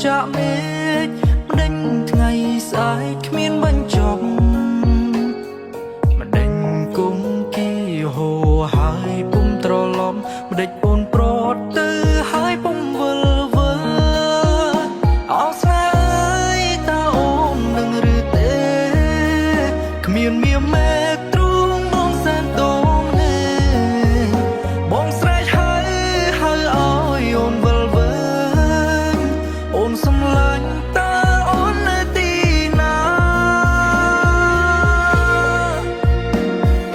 ចាក់មេឃម្ដេញថ្ងៃស្អែកគ្មានបញ្ចប់ម្ដេញគង្គីហូរហើយពុំត្រឡប់ម្ដេចអូនប្រត់ទៅហើយពុំវិលវើអោស្នេហ៍អើយតើអូននឹងឬទេគ្មានមាមេទ្រូងបងសែនដងទេបងស្រែកហើយឲ្យអូនវិលវើអូនសំឡាញ់តើអូននៅទីណា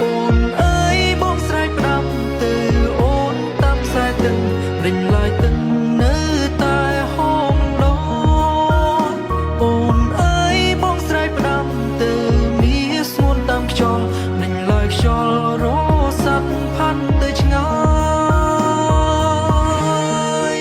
អូនអើយបងស្រែកផ្ដាំទៅអូនតាមខ្សែទឹករិញឡាយទឹកនៅតែហូមដោអូនអើយបងស្រែកផ្ដាំទៅមានស្ងួនតាមខ្យល់រិញឡាយខ្យល់រសាត់ផាន់ទៅឆ្ងាយ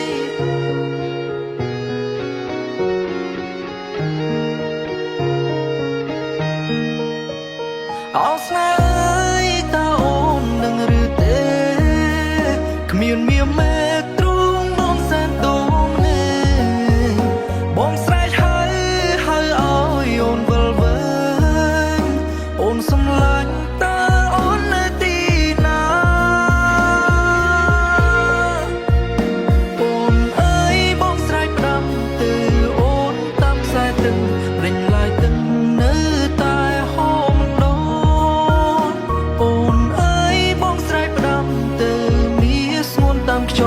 អោស្នេហ៍អើយតើអូននឹងឬទេគ្មានមាមេទ្រូងបងសែនដងទេបងស្រែកហើយឲ្យអូនវិលវើអូនសំឡាញ់តើអូននៅទីណាអូនអើយបងស្រែកផ្ដាំទៅអូនតាមខ្សែទឹករិញឡាយទឹកនៅតែហូមដោអូនអើយបងស្រែកផ្ដាំទៅមានស្ងួនតាមខ្យ